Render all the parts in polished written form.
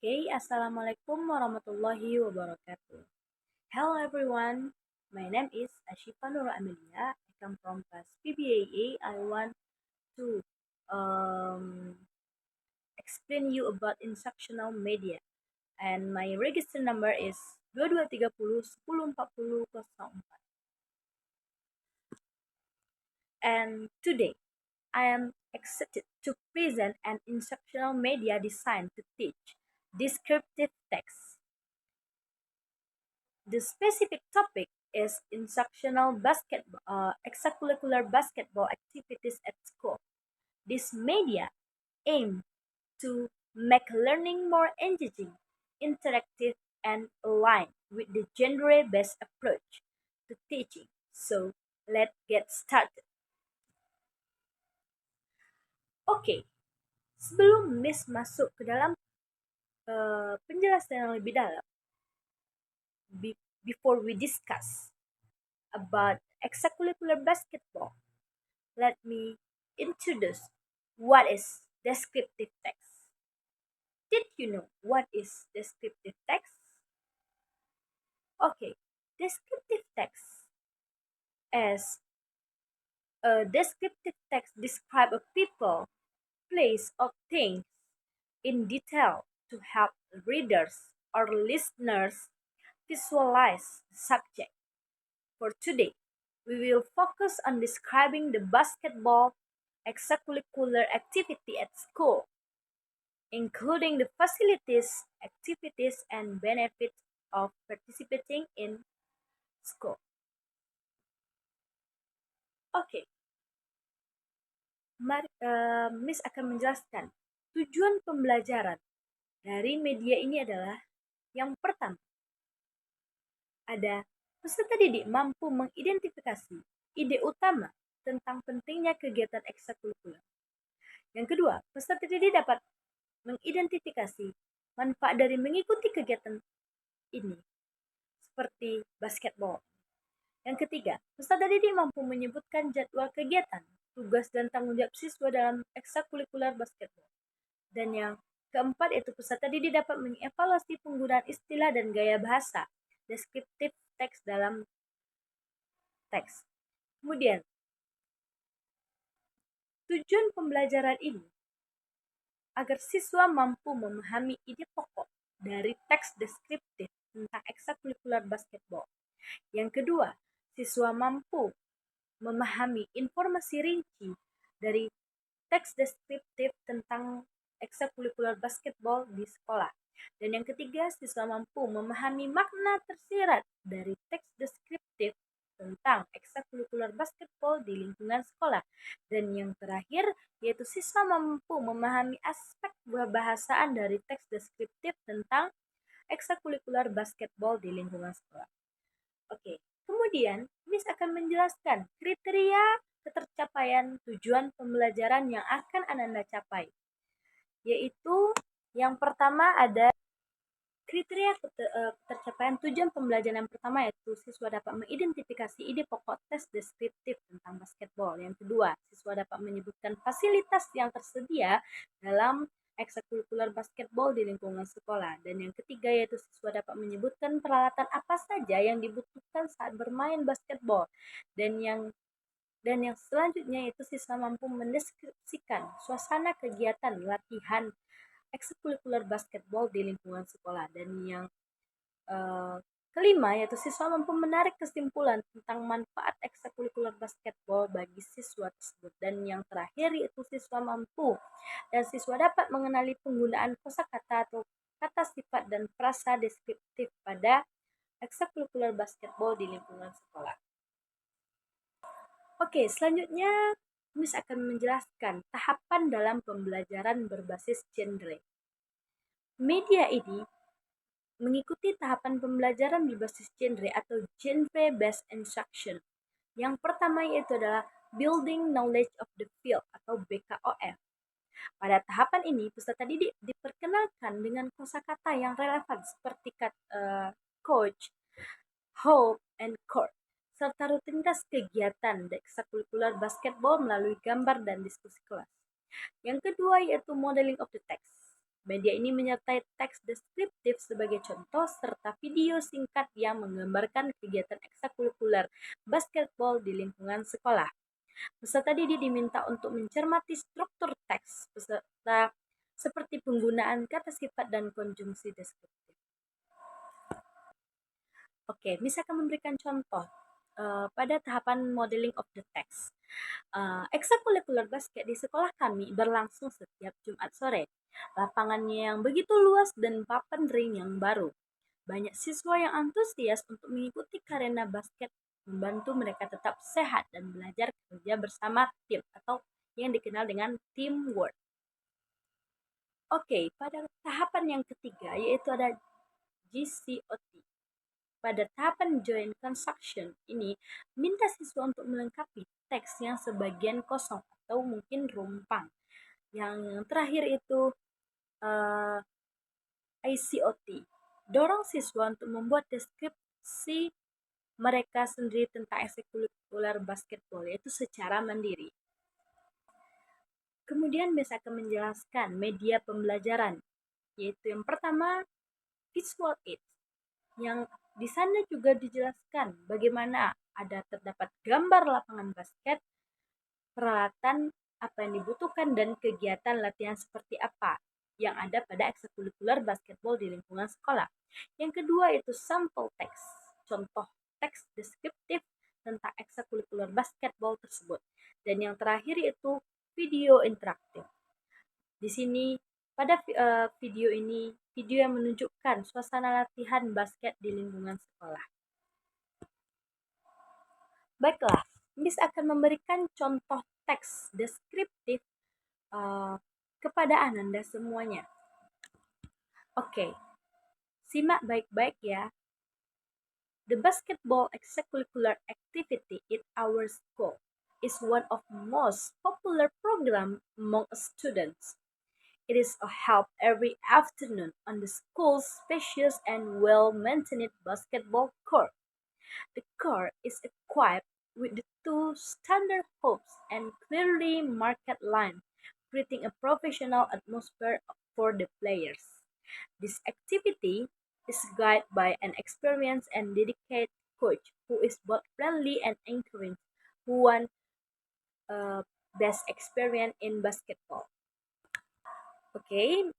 Okay, Assalamualaikum warahmatullahi wabarakatuh. Hello everyone, my name is Ashifa Nur Amelia. I come from class PBAA. I want to um, explain you about instructional media, and my register number is 2230 1040 04. And today, I am excited to present an instructional media designed to teach descriptive text. The specific topic is extracurricular basketball activities at school. This media aim to make learning more engaging, interactive, and aligned with the genre-based approach to teaching. So, let's get started. Oke, sebelum Miss masuk ke dalam penjelasan yang lebih dalam, before we discuss about extracurricular basketball, let me introduce what is descriptive text. Did you know what is descriptive text? Okay, descriptive text is a descriptive text describe a people, place, or things in detail to help readers or listeners visualize the subject. For today, we will focus on describing the basketball extracurricular activity at school, including the facilities, activities, and benefits of participating in school. Oke, Miss akan menjelaskan tujuan pembelajaran dari media ini adalah yang pertama, ada peserta didik mampu mengidentifikasi ide utama tentang pentingnya kegiatan ekstrakurikuler. Yang kedua, peserta didik dapat mengidentifikasi manfaat dari mengikuti kegiatan ini, seperti basketball. Yang ketiga, peserta didik mampu menyebutkan jadwal kegiatan, tugas dan tanggung jawab siswa dalam ekstrakurikuler basketball. Dan yang keempat, yaitu peserta didik dapat mengevaluasi penggunaan istilah dan gaya bahasa deskriptif teks dalam teks. Kemudian, tujuan pembelajaran ini agar siswa mampu memahami ide pokok dari teks deskriptif tentang ekstrakurikuler basketball. Yang kedua, siswa mampu memahami informasi rinci dari teks deskriptif tentang ekstrakurikuler basketball di sekolah. Dan yang ketiga, siswa mampu memahami makna tersirat dari teks deskriptif tentang ekstrakurikuler basketball di lingkungan sekolah. Dan yang terakhir, yaitu siswa mampu memahami aspek bahasaan dari teks deskriptif tentang ekstrakurikuler basketball di lingkungan sekolah. Oke, kemudian Miss akan menjelaskan kriteria ketercapaian tujuan pembelajaran yang akan Ananda capai. Yaitu yang pertama ada kriteria ketercapaian tujuan pembelajaran yang pertama, yaitu siswa dapat mengidentifikasi ide pokok tes deskriptif tentang basketball. Yang kedua, siswa dapat menyebutkan fasilitas yang tersedia dalam ekstrakurikuler basketball di lingkungan sekolah. Dan yang ketiga, yaitu siswa dapat menyebutkan peralatan apa saja yang dibutuhkan saat bermain basketball. Dan yang selanjutnya yaitu siswa mampu mendeskripsikan suasana kegiatan latihan ekstrakurikuler basketball di lingkungan sekolah. Dan yang kelima, yaitu siswa mampu menarik kesimpulan tentang manfaat ekstrakurikuler basketball bagi siswa tersebut. Dan yang terakhir, yaitu siswa mampu dan siswa dapat mengenali penggunaan kosakata atau kata sifat dan frasa deskriptif pada ekstrakurikuler basketball di lingkungan sekolah. Oke, selanjutnya Miss akan menjelaskan tahapan dalam pembelajaran berbasis genre. Media ini mengikuti tahapan pembelajaran berbasis genre atau genre-based instruction. Yang pertama yaitu adalah Building Knowledge of the Field atau BKOF. Pada tahapan ini, peserta didik diperkenalkan dengan kosakata yang relevan seperti coach, hope, and court, serta rutinitas kegiatan ekstrakurikuler basketball melalui gambar dan diskusi kelas. Yang kedua yaitu modeling of the text. Media ini menyertai teks deskriptif sebagai contoh serta video singkat yang menggambarkan kegiatan ekstrakurikuler basketball di lingkungan sekolah. Peserta didik diminta untuk mencermati struktur teks peserta seperti penggunaan kata sifat dan konjungsi deskriptif. Oke, misalkan memberikan contoh pada tahapan modeling of the text. Ekstrakurikuler basket di sekolah kami berlangsung setiap Jumat sore. Lapangannya yang begitu luas dan papan ring yang baru. Banyak siswa yang antusias untuk mengikuti karena basket membantu mereka tetap sehat dan belajar kerja bersama tim atau yang dikenal dengan teamwork. Oke, pada tahapan yang ketiga yaitu ada GCOT. Pada tahapan joint construction ini, minta siswa untuk melengkapi teks yang sebagian kosong atau mungkin rumpang. Yang terakhir itu ICOT. Dorong siswa untuk membuat deskripsi mereka sendiri tentang ekstrakurikuler basketball, yaitu secara mandiri. Kemudian bisa akan menjelaskan media pembelajaran, yaitu yang pertama visual aids, yang di sana juga dijelaskan bagaimana terdapat gambar lapangan basket, peralatan apa yang dibutuhkan dan kegiatan latihan seperti apa yang ada pada ekstrakurikuler basketball di lingkungan sekolah. Yang kedua itu sample text, contoh teks deskriptif tentang ekstrakurikuler basketball tersebut. Dan yang terakhir itu video interaktif. Di sini pada video ini, video yang menunjukkan suasana latihan basket di lingkungan sekolah. Baiklah, Miss akan memberikan contoh teks deskriptif kepada Ananda semuanya. Oke, simak baik-baik ya. The basketball extracurricular activity at our school is one of the most popular program among students. It is held every afternoon on the school's spacious and well-maintained basketball court. The court is equipped with the two standard hoops and clearly marked lines, creating a professional atmosphere for the players. This activity is guided by an experienced and dedicated coach who is both friendly and encouraging, who won best experience in basketball. Oke,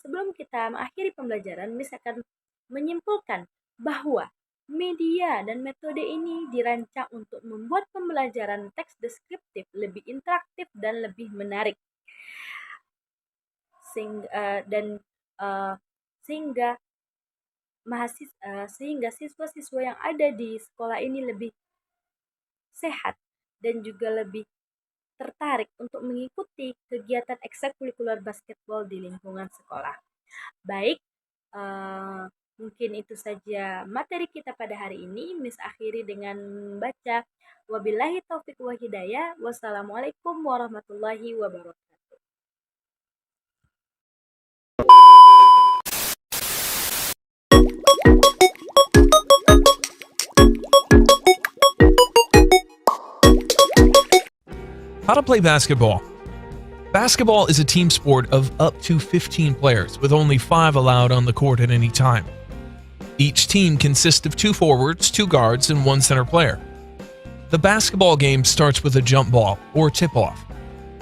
sebelum kita mengakhiri pembelajaran, Miss akan menyimpulkan bahwa media dan metode ini dirancang untuk membuat pembelajaran teks deskriptif lebih interaktif dan lebih menarik, sehingga siswa-siswa yang ada di sekolah ini lebih sehat dan juga lebih tertarik untuk mengikuti kegiatan ekstrakurikuler basketball di lingkungan sekolah. Baik, mungkin itu saja materi kita pada hari ini. Miss akhiri dengan membaca wabillahi taufiq wa hidayah. Wassalamualaikum warahmatullahi wabarakatuh. How to play basketball. Basketball is a team sport of up to 15 players, with only 5 allowed on the court at any time. Each team consists of 2 forwards, 2 guards, and 1 center player. The basketball game starts with a jump ball, or tip-off.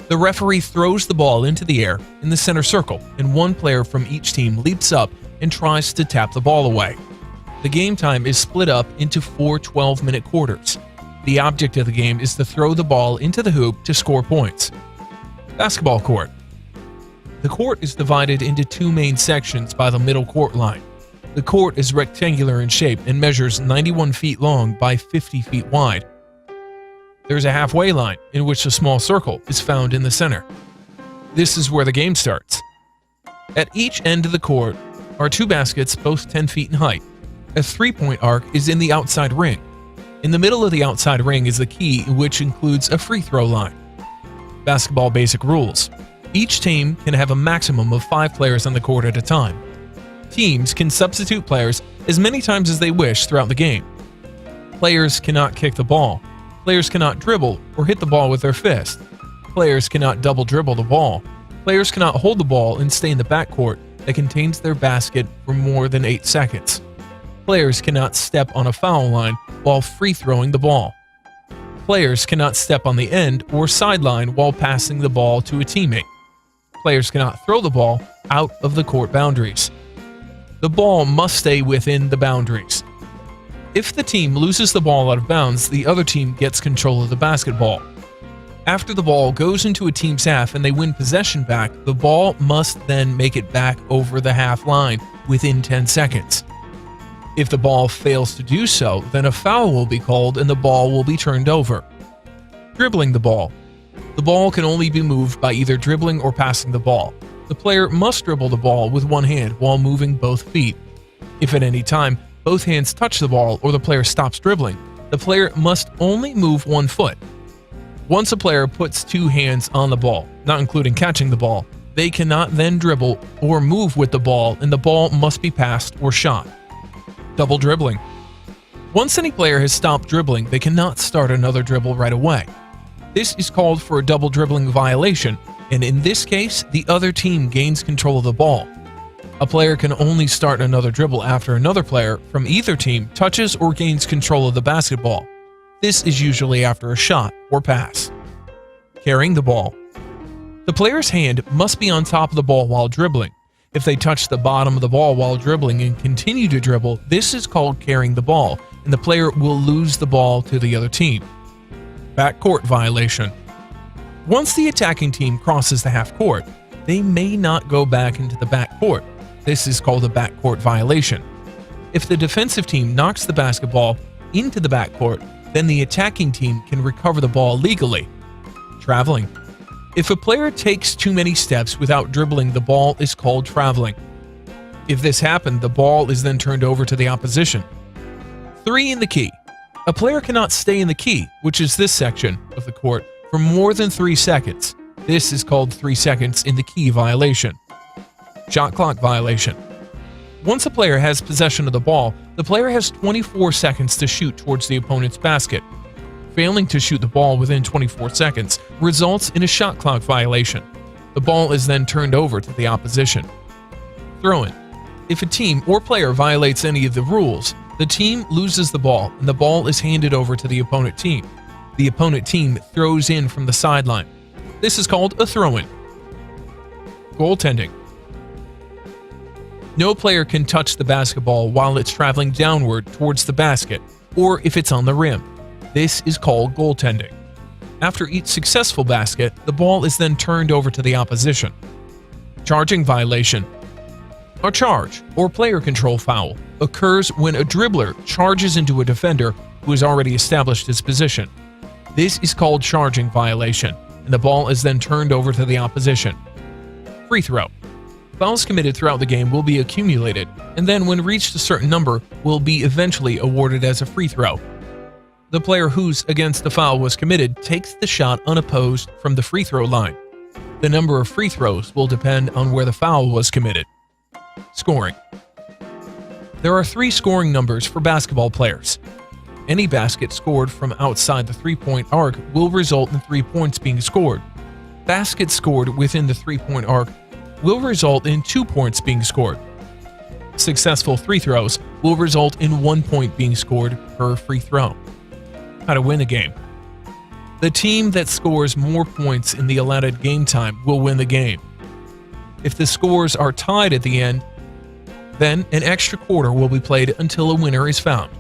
The referee throws the ball into the air in the center circle, and 1 player from each team leaps up and tries to tap the ball away. The game time is split up into 4 12-minute quarters. The object of the game is to throw the ball into the hoop to score points. Basketball court. The court is divided into 2 main sections by the middle court line. The court is rectangular in shape and measures 91 feet long by 50 feet wide. There's a halfway line in which a small circle is found in the center. This is where the game starts. At each end of the court are 2 baskets, both 10 feet in height. A 3-point arc is in the outside ring. In the middle of the outside ring is the key, which includes a free throw line. Basketball basic rules. Each team can have a maximum of 5 players on the court at a time. Teams can substitute players as many times as they wish throughout the game. Players cannot kick the ball. Players cannot dribble or hit the ball with their fist. Players cannot double dribble the ball. Players cannot hold the ball and stay in the backcourt that contains their basket for more than 8 seconds. Players cannot step on a foul line while free throwing the ball. Players cannot step on the end or sideline while passing the ball to a teammate. Players cannot throw the ball out of the court boundaries. The ball must stay within the boundaries. If the team loses the ball out of bounds, the other team gets control of the basketball. After the ball goes into a team's half and they win possession back, the ball must then make it back over the half line within 10 seconds. If the ball fails to do so, then a foul will be called and the ball will be turned over. Dribbling the ball. The ball can only be moved by either dribbling or passing the ball. The player must dribble the ball with one hand while moving both feet. If at any time both hands touch the ball or the player stops dribbling, the player must only move one foot. Once a player puts two hands on the ball, not including catching the ball, they cannot then dribble or move with the ball and the ball must be passed or shot. Double dribbling. Once any player has stopped dribbling, they cannot start another dribble right away. This is called for a double dribbling violation, and in this case, the other team gains control of the ball. A player can only start another dribble after another player from either team touches or gains control of the basketball. This is usually after a shot or pass. Carrying the ball. The player's hand must be on top of the ball while dribbling. If they touch the bottom of the ball while dribbling and continue to dribble, this is called carrying the ball, and the player will lose the ball to the other team. Backcourt violation. Once the attacking team crosses the half court, they may not go back into the backcourt. This is called a backcourt violation. If the defensive team knocks the basketball into the backcourt, then the attacking team can recover the ball legally. Traveling. If a player takes too many steps without dribbling, the ball is called traveling. If this happened, the ball is then turned over to the opposition. 3 in the key. A player cannot stay in the key, which is this section of the court, for more than 3 seconds. This is called 3 seconds in the key violation. Shot clock violation. Once a player has possession of the ball, the player has 24 seconds to shoot towards the opponent's basket. Failing to shoot the ball within 24 seconds results in a shot clock violation. The ball is then turned over to the opposition. Throw-in. If a team or player violates any of the rules, the team loses the ball and the ball is handed over to the opponent team. The opponent team throws in from the sideline. This is called a throw-in. Goaltending. No player can touch the basketball while it's traveling downward towards the basket or if it's on the rim. This is called goaltending. After each successful basket, the ball is then turned over to the opposition. Charging violation. A charge, or player control foul, occurs when a dribbler charges into a defender who has already established his position. This is called charging violation, and the ball is then turned over to the opposition. Free throw. Fouls committed throughout the game will be accumulated, and then when reached a certain number, will be eventually awarded as a free throw. The player whose against the foul was committed takes the shot unopposed from the free throw line. The number of free throws will depend on where the foul was committed. Scoring. There are 3 scoring numbers for basketball players. Any basket scored from outside the 3-point arc will result in 3 points being scored. Baskets scored within the 3-point arc will result in 2 points being scored. Successful free throws will result in 1 point being scored per free throw. How to win the game. The team that scores more points in the allotted game time will win the game. If the scores are tied at the end, then an extra quarter will be played until a winner is found.